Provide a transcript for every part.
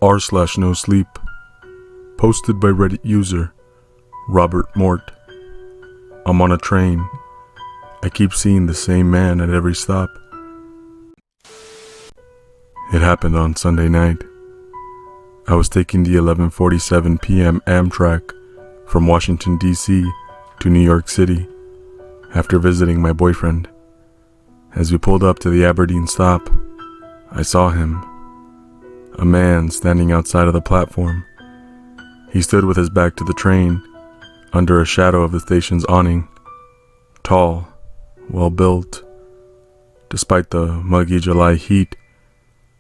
r/Nosleep. Posted by Reddit user RobertMort. I'm on a train. I keep seeing the same man at every stop. It happened on Sunday night. I was taking the 11:47 p.m. Amtrak from Washington, D.C. to New York City after visiting my boyfriend. As we pulled up to the Aberdeen stop, I saw him, a man standing outside of the platform. He stood with his back to the train, under a shadow of the station's awning. Tall, well-built. Despite the muggy July heat,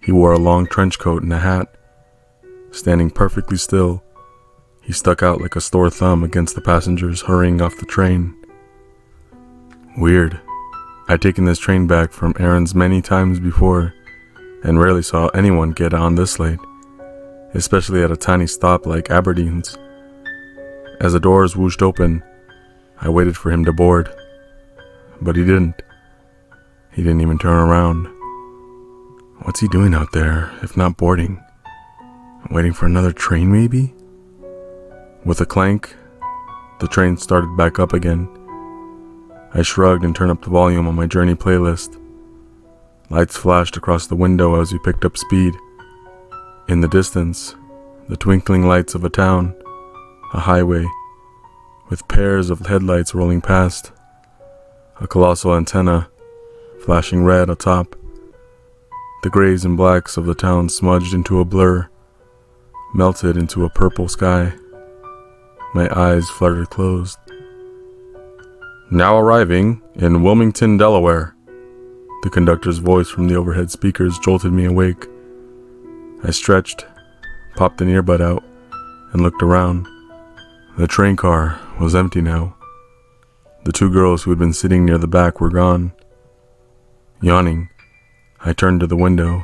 he wore a long trench coat and a hat. Standing perfectly still, he stuck out like a sore thumb against the passengers hurrying off the train. Weird. I'd taken this train back from errands many times before, and rarely saw anyone get on this late, especially at a tiny stop like Aberdeen's. As the doors whooshed open, I waited for him to board, but he didn't. He didn't even turn around. What's he doing out there, if not boarding? Waiting for another train, maybe? With a clank, the train started back up again. I shrugged and turned up the volume on my journey playlist. Lights flashed across the window as we picked up speed. In the distance, the twinkling lights of a town, a highway, with pairs of headlights rolling past, a colossal antenna flashing red atop. The grays and blacks of the town smudged into a blur, melted into a purple sky. My eyes fluttered closed. Now arriving in Wilmington, Delaware. The conductor's voice from the overhead speakers jolted me awake. I stretched, popped an earbud out, and looked around. The train car was empty now. The two girls who had been sitting near the back were gone. Yawning, I turned to the window.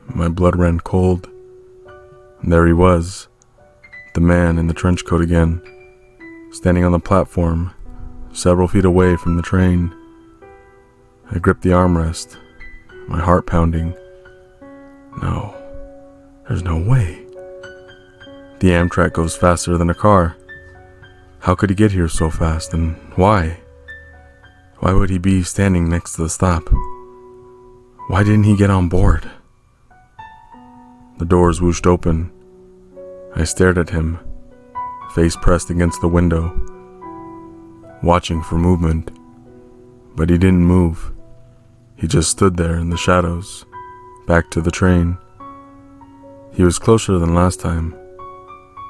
My blood ran cold. There he was, the man in the trench coat again, standing on the platform, several feet away from the train. I gripped the armrest, my heart pounding. No, there's no way. The Amtrak goes faster than a car. How could he get here so fast, and why? Why would he be standing next to the stop? Why didn't he get on board? The doors whooshed open. I stared at him, face pressed against the window, watching for movement. But he didn't move. He just stood there in the shadows, back to the train. He was closer than last time.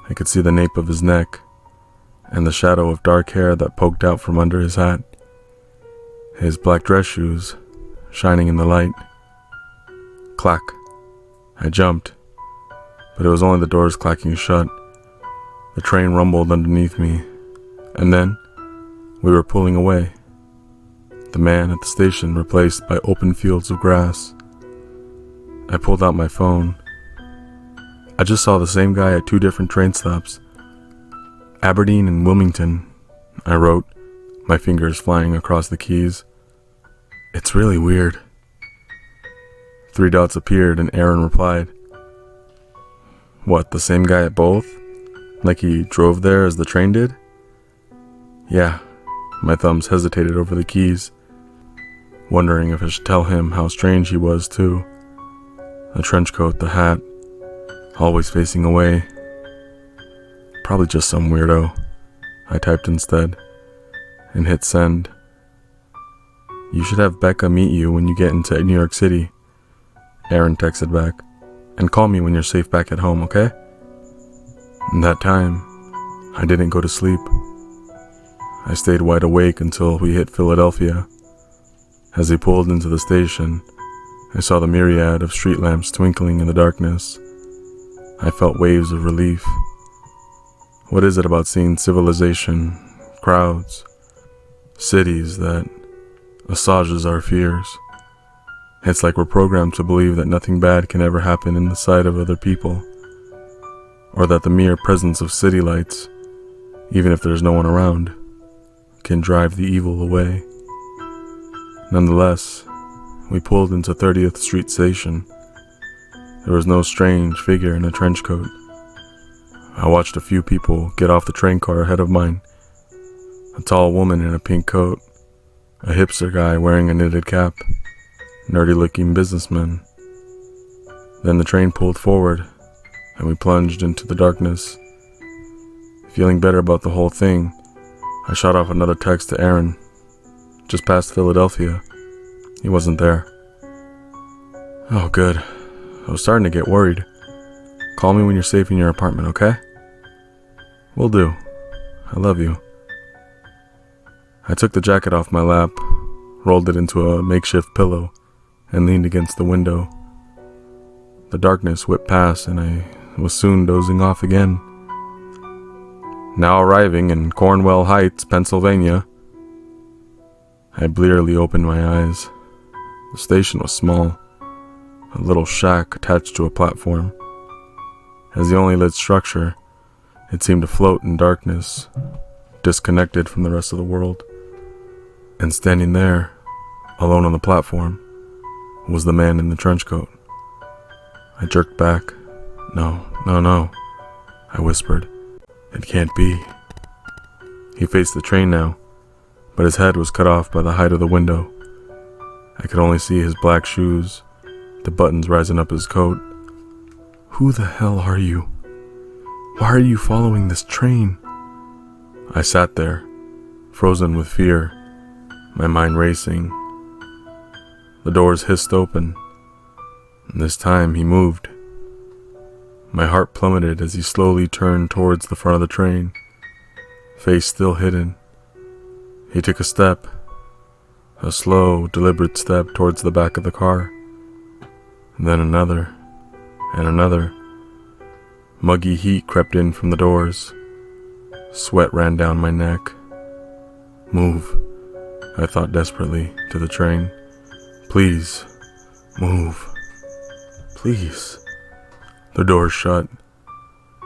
I could see the nape of his neck, and the shadow of dark hair that poked out from under his hat. His black dress shoes, shining in the light. Clack. I jumped, but it was only the doors clacking shut. The train rumbled underneath me, and then we were pulling away. The man at the station replaced by open fields of grass. I pulled out my phone. I just saw the same guy at two different train stops. Aberdeen and Wilmington, I wrote, my fingers flying across the keys. It's really weird. 3 dots appeared and Aaron replied. What, the same guy at both? Like he drove there as the train did? Yeah, my thumbs hesitated over the keys, wondering if I should tell him how strange he was too. The trench coat, the hat, always facing away. Probably just some weirdo, I typed instead, and hit send. You should have Becca meet you when you get into New York City, Aaron texted back, and call me when you're safe back at home, okay? And that time, I didn't go to sleep. I stayed wide awake until we hit Philadelphia. As we pulled into the station, I saw the myriad of street lamps twinkling in the darkness. I felt waves of relief. What is it about seeing civilization, crowds, cities that assuages our fears? It's like we're programmed to believe that nothing bad can ever happen in the sight of other people, or that the mere presence of city lights, even if there's no one around, can drive the evil away. Nonetheless, we pulled into 30th Street Station. There was no strange figure in a trench coat. I watched a few people get off the train car ahead of mine. A tall woman in a pink coat, a hipster guy wearing a knitted cap, nerdy-looking businessman. Then the train pulled forward, and we plunged into the darkness. Feeling better about the whole thing, I shot off another text to Aaron. Just past Philadelphia. He wasn't there. Oh, good. I was starting to get worried. Call me when you're safe in your apartment, okay? Will do. I love you. I took the jacket off my lap, rolled it into a makeshift pillow, and leaned against the window. The darkness whipped past, and I was soon dozing off again. Now arriving in Cornwall Heights, Pennsylvania. I blearily opened my eyes. The station was small, a little shack attached to a platform. As the only lit structure, it seemed to float in darkness, disconnected from the rest of the world. And standing there, alone on the platform, was the man in the trench coat. I jerked back. No, I whispered. It can't be. He faced the train now, but his head was cut off by the height of the window. I could only see his black shoes, the buttons rising up his coat. Who the hell are you? Why are you following this train? I sat there, frozen with fear, my mind racing. The doors hissed open, and this time he moved. My heart plummeted as he slowly turned towards the front of the train, face still hidden. He took a step, a slow, deliberate step towards the back of the car, and then another, and another. Muggy heat crept in from the doors. Sweat ran down my neck. Move, I thought desperately, to the train. Please, move. Please. The doors shut.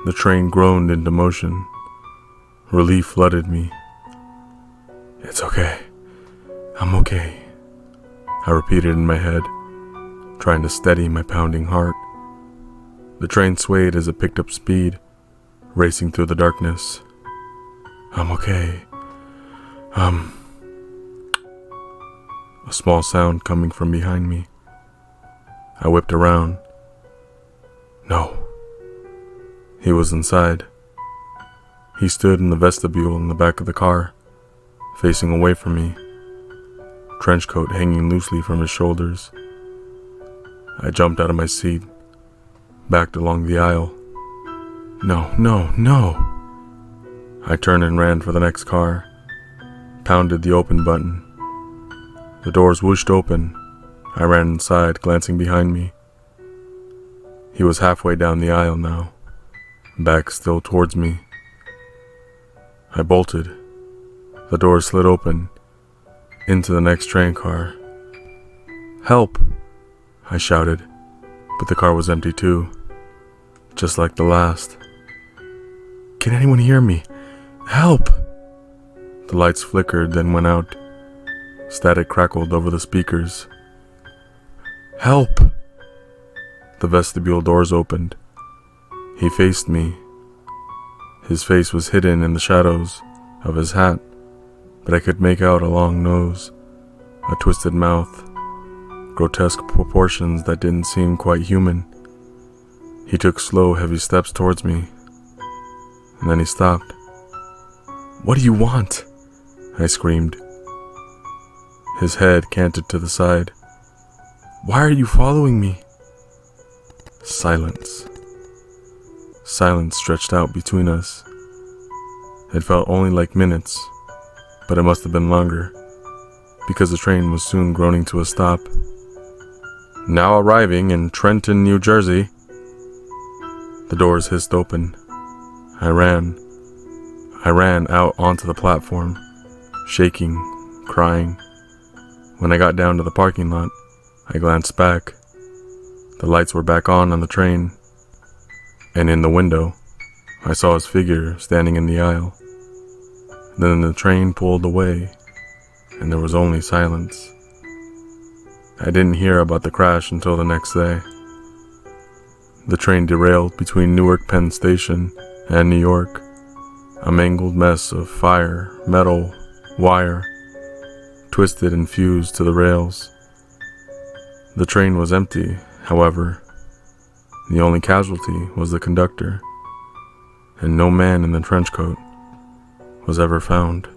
The train groaned into motion. Relief flooded me. It's okay. I'm okay, I repeated in my head, trying to steady my pounding heart. The train swayed as it picked up speed, racing through the darkness. I'm okay. A small sound coming from behind me. I whipped around. No. He was inside. He stood in the vestibule in the back of the car, facing away from me, trench coat hanging loosely from his shoulders. I jumped out of my seat, backed along the aisle. No. I turned and ran for the next car, pounded the open button. The doors whooshed open. I ran inside, glancing behind me. He was halfway down the aisle now, back still towards me. I bolted. The door slid open, into the next train car. Help! I shouted, but the car was empty too, just like the last. Can anyone hear me? Help! The lights flickered, then went out. Static crackled over the speakers. Help! The vestibule doors opened. He faced me. His face was hidden in the shadows of his hat, but I could make out a long nose, a twisted mouth, grotesque proportions that didn't seem quite human. He took slow, heavy steps towards me, and then he stopped. What do you want? I screamed. His head canted to the side. Why are you following me? Silence. Silence stretched out between us. It felt only like minutes, but it must have been longer, because the train was soon groaning to a stop. Now arriving in Trenton, New Jersey. The doors hissed open. I ran out onto the platform, shaking, crying. When I got down to the parking lot, I glanced back. The lights were back on the train, and in the window, I saw his figure standing in the aisle. Then the train pulled away, and there was only silence. I didn't hear about the crash until the next day. The train derailed between Newark Penn Station and New York, a mangled mess of fire, metal, wire, twisted and fused to the rails. The train was empty, however. The only casualty was the conductor, and no man in the trench coat was ever found.